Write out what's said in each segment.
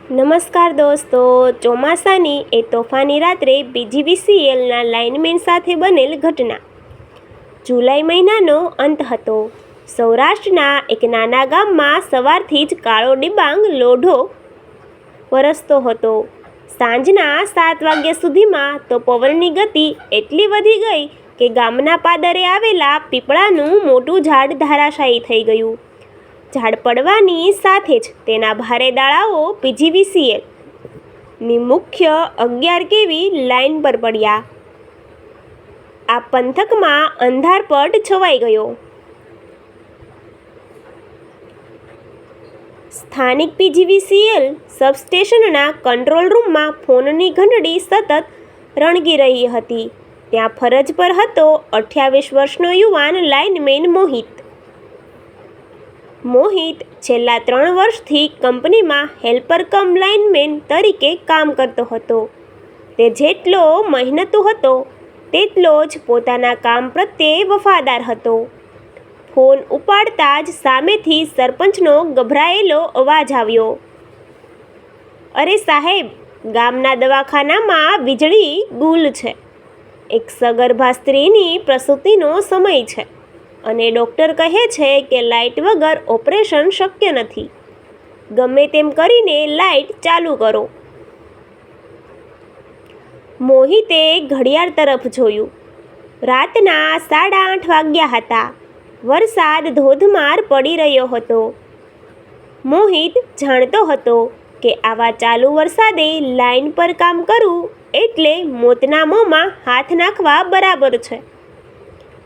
નમસ્કાર દોસ્તો, ચોમાસાની એ તોફાની રાત્રે પીજીવીસીએલના લાઇનમેન સાથે બનેલ ઘટના. જુલાઈ મહિનાનો અંત હતો. સૌરાષ્ટ્રના એક નાના ગામમાં સવારથી જ કાળો ડિબાંગ લોઢો વરસતો હતો. સાંજના 7 વાગ્યા સુધીમાં તો પવનની ગતિ એટલી વધી ગઈ કે ગામના પાદરે આવેલા પીપળાનું મોટું ઝાડ ધરાશાયી થઈ ગયું. ઝાડ પડવાની સાથે જ તેના ભારે દાળાઓ પીજીવીસીએલ ની મુખ્ય 11 કેવી લાઇન પર પડ્યા. આ પંથકમાં અંધારપટ છવાઈ ગયો. સ્થાનિક પીજીવીસીએલ સબસ્ટેશનના કંટ્રોલ રૂમમાં ફોનની ઘંટડી સતત રણગી રહી હતી. ત્યાં ફરજ પર હતો 28 વર્ષનો યુવાન લાઇનમેન મોહિત છેલ્લા 3 વર્ષથી કંપનીમાં હેલ્પર કમ લાઇનમેન તરીકે કામ કરતો હતો. તે જેટલો મહેનતુ હતો તેટલો જ પોતાના કામ પ્રત્યે વફાદાર હતો. ફોન ઉપાડતા જ સામેથી સરપંચનો ગભરાયેલો અવાજ આવ્યો. અરે સાહેબ, ગામના દવાખાનામાં વીજળી ગુલ છે. એક સગર્ભા સ્ત્રીની પ્રસૂતિનો સમય છે અને ડૉક્ટર કહે છે કે લાઇટ વગર ઓપરેશન શક્ય નથી. ગમે તેમ કરીને લાઇટ ચાલુ કરો. મોહિતે ઘડિયાળ તરફ જોયું. રાતના 8:30 વાગ્યા હતા. વરસાદ ધોધમાર પડી રહ્યો હતો. મોહિત જાણતો હતો કે આવા ચાલુ વરસાદે લાઇન પર કામ કરવું એટલે મોતના મોંમાં હાથ નાખવા બરાબર છે.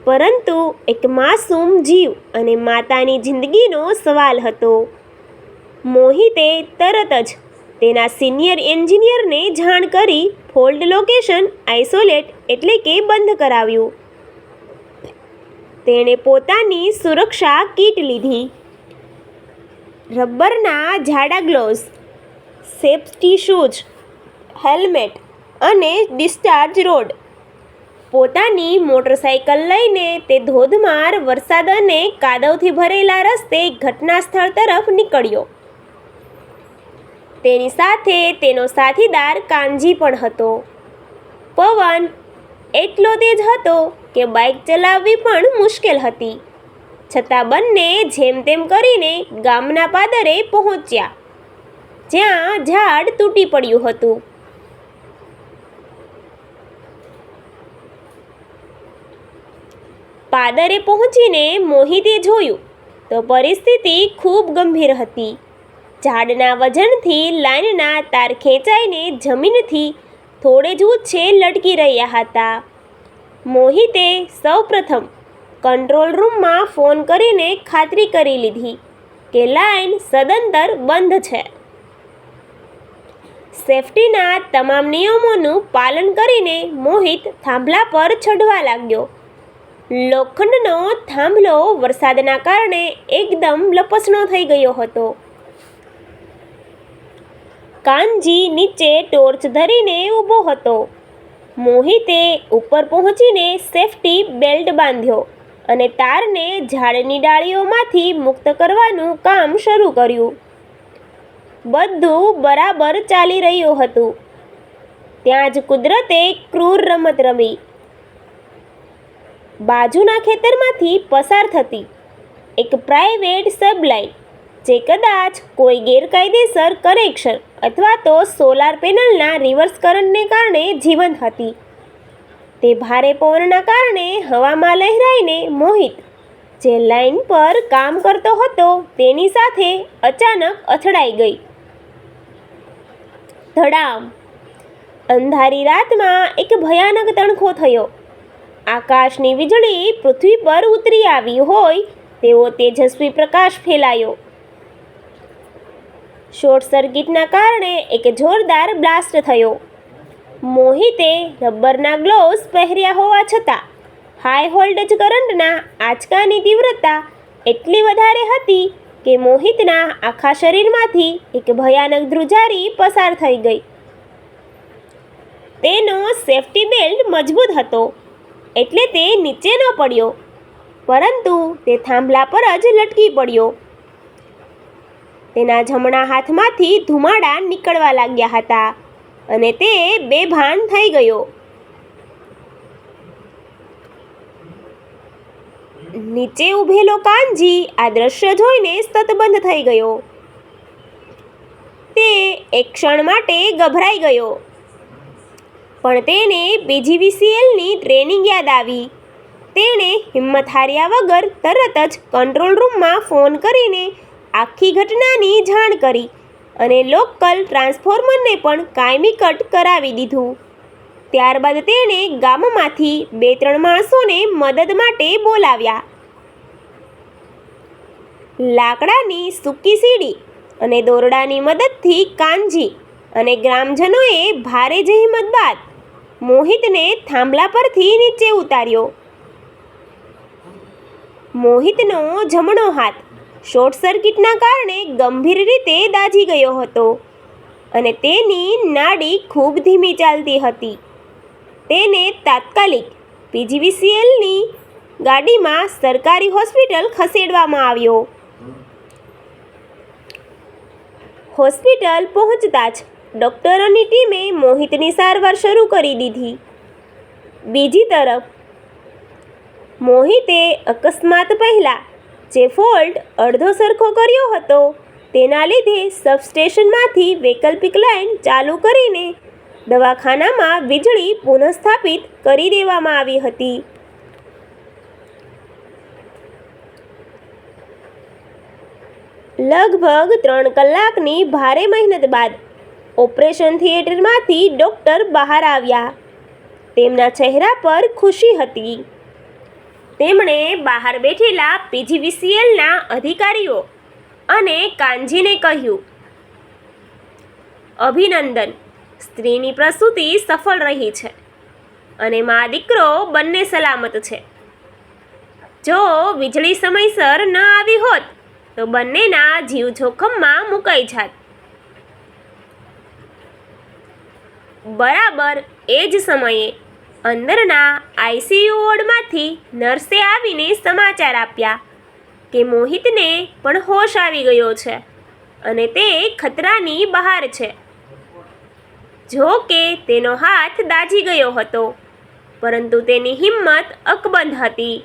પરંતુ એક માસૂમ જીવ અને માતાની જિંદગીનો સવાલ હતો. મોહિતે તરત જ તેના સિનિયર એન્જિનિયરને જાણ કરી ફોલ્ટ લોકેશન આઇસોલેટ એટલે કે બંધ કરાવ્યું. તેણે પોતાની સુરક્ષા કીટ લીધી. રબરના જાડા ગ્લોવ્સ, સેફ્ટી શૂઝ, હેલ્મેટ અને ડિસ્ચાર્જ રોડ. પોતાની મોટરસાઇકલ લઈને તે ધોધમાર વરસાદ અને કાદવથી ભરેલા રસ્તે ઘટના સ્થળ તરફ નીકળ્યો. તેની સાથે તેનો સાથીદાર કાનજી પણ હતો. પવન એટલો તેજ હતો કે બાઇક ચલાવવી પણ મુશ્કેલ હતી. છતાં બંને જેમ તેમ કરીને ગામના પાદરે પહોંચ્યા, જ્યાં ઝાડ તૂટી પડ્યું હતું. પાદરે પહોંચીને મોહિતે જોયું તો પરિસ્થિતિ ખૂબ ગંભીર હતી. ઝાડના વજનથી લાઇનના તાર ખેંચાઈને જમીનથી થોડે જ ઊંચે લટકી રહ્યા હતા. મોહિતે સૌપ્રથમ કંટ્રોલ રૂમમાં ફોન કરીને ખાતરી કરી લીધી કે લાઇન સદંતર બંધ છે. સેફ્ટીના તમામ નિયમોનું પાલન કરીને મોહિત થાંભલા પર ચઢવા લાગ્યો. લોખંડનો થાંભલો વરસાદના કારણે એકદમ લપસણો થઈ ગયો હતો. કાનજી નીચે ટોર્ચ ધરીને ઊભો હતો. મોહિતે ઉપર પહોંચીને સેફ્ટી બેલ્ટ બાંધ્યો અને તારને ઝાડની ડાળીઓમાંથી મુક્ત કરવાનું કામ શરૂ કર્યું. બધું બરાબર ચાલી રહ્યું હતું. ત્યાં જ કુદરતે ક્રૂર રમત રમી. બાજુના ખેતરમાંથી પસાર થતી એક પ્રાઇવેટ સબલાઇન, જે કદાચ કોઈ ગેરકાયદેસર કનેક્શન અથવા તો સોલાર પેનલના રિવર્સ કરંટને કારણે જીવંત હતી, તે ભારે પવનના કારણે હવામાં લહેરાઈને મોહિત, જે લાઇન પર કામ કરતો હતો, તેની સાથે અચાનક અથડાઈ ગઈ. ધડામ! અંધારી રાતમાં એક ભયાનક તણખો થયો. આકાશની વીજળી પૃથ્વી પર ઉતરી આવી હોય તેવો તેજસ્વી પ્રકાશ ફેલાયો. શોર્ટ સર્કિટના કારણે એક જોરદાર બ્લાસ્ટ થયો. મોહિતે રબરના ગ્લોવ્સ પહેર્યા હોવા છતાં હાઈ વોલ્ટેજ કરંટના આંચકાની તીવ્રતા એટલી વધારે હતી કે મોહિતના આખા શરીરમાંથી એક ભયાનક ધ્રુજારી પસાર થઈ ગઈ. તેનો સેફ્ટી બેલ્ટ મજબૂત હતો એટલે તે નીચે ન પડ્યો, પરંતુ તે થાંભલા પર જ લટકી પડ્યો. તેના જમણા હાથમાંથી ધુમાડા નીકળવા લાગ્યા હતા અને તે બેભાન થઈ ગયો. નીચે ઊભેલો કાનજી આ દ્રશ્ય જોઈને સ્તબ્ધ થઈ ગયો. તે એક ક્ષણ માટે ગભરાઈ ગયો, પણ તેને પીજીવીસીએલની ટ્રેનિંગ યાદ આવી. તેણે હિંમત હાર્યા વગર તરત જ કંટ્રોલ રૂમમાં ફોન કરીને આખી ઘટનાની જાણ કરી અને લોકલ ટ્રાન્સફોર્મરને પણ કાયમી કટ કરાવી દીધું. ત્યારબાદ તેણે ગામમાંથી 2-3 માણસોને મદદ માટે બોલાવ્યા. લાકડાની સૂકી સીડી અને દોરડાની મદદથી કાનજી અને ગ્રામજનોએ ભારે જહેમત બાદ મોહિતને થાંભલા પરથી નીચે ઉતાર્યો. મોહિતનો જમણો હાથ શોર્ટ સર્કિટના કારણે ગંભીર રીતે દાઝી ગયો હતો અને તેની નાડી ખૂબ ધીમી ચાલતી હતી. તેને તાત્કાલિક પીજીવીસીએલની ગાડીમાં સરકારી હોસ્પિટલ ખસેડવામાં આવ્યો. હોસ્પિટલ પહોંચતા જ ડૉક્ટરોની ટીમે મોહિતની સારવાર શરૂ કરી દીધી. બીજી તરફ મોહિતે અકસ્માત પહેલાં જે ફોલ્ટ અડધો સરખો કર્યો હતો તેના લીધે સબસ્ટેશનમાંથી વૈકલ્પિક લાઇન ચાલુ કરીને દવાખાનામાં વીજળી પુનઃસ્થાપિત કરી દેવામાં આવી હતી. લગભગ 3 કલાકની ભારે મહેનત બાદ ઓપરેશન થિયેટરમાંથી ડૉક્ટર બહાર આવ્યા. તેમના ચહેરા પર ખુશી હતી. તેમણે બહાર બેઠેલા પીજીવીસીએલના અધિકારીઓ અને કાનજીને કહ્યું, અભિનંદન, સ્ત્રીની પ્રસૂતિ સફળ રહી છે અને મા દીકરો બંને સલામત છે. જો વીજળી સમયસર ન આવી હોત તો બંનેના જીવ જોખમમાં મુકાઈ જાત. બરાબર એ જ સમયે અંદરના આઈસીયુ વોર્ડમાંથી નર્સે આવીને સમાચાર આપ્યા કે મોહિતને પણ હોશ આવી ગયો છે અને તે ખતરાની બહાર છે. જો કે તેનો હાથ દાઝી ગયો હતો, પરંતુ તેની હિંમત અકબંધ હતી.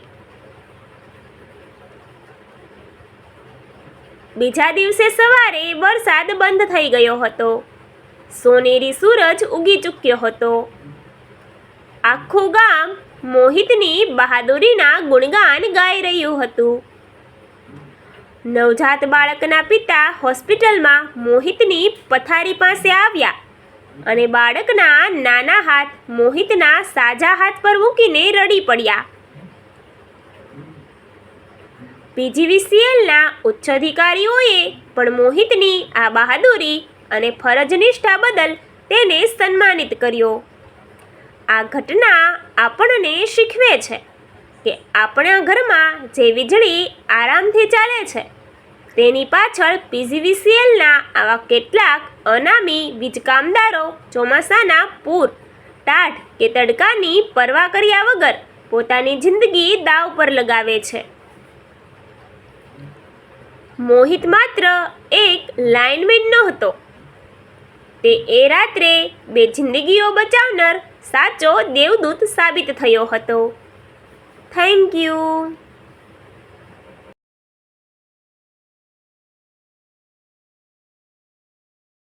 બીજા દિવસે સવારે વરસાદ બંધ થઈ ગયો હતો. સોનેરી સૂરજ ઉગી ચૂક્યો હતો. આખું ગામ મોહિતની બહાદુરીના ગુણગાન ગાઈ રહ્યું હતું. નવજાત બાળકના પિતા હોસ્પિટલમાં મોહિતની પથારી પાસે આવ્યા અને બાળકના નાના હાથ મોહિતના સાજા હાથ પર મૂકીને રડી પડ્યા. પીજીવીસીએલના ઉચ્ચ અધિકારીઓએ પણ મોહિતની આ બહાદુરી અને ફરજ નિષ્ઠા બદલ તેને સન્માનિત કર્યો. આ ઘટના આપણને શીખવે છે કે આપણા ઘરમાં જે વીજળી આરામથી ચાલે છે તેની પાછળ પીજીવીસીએલના આવા કેટલાક અનામી વીજ કામદારો ચોમાસાના પૂર, ટાઢ કે તડકાની પરવા કર્યા વગર પોતાની જિંદગી દાવ પર લગાવે છે. મોહિત માત્ર એક લાઇનમેન નહોતો, તે એ રાત્રે 2 જિંદગીઓ બચાવનાર સાચો દેવદૂત સાબિત થયો હતો. Thank you.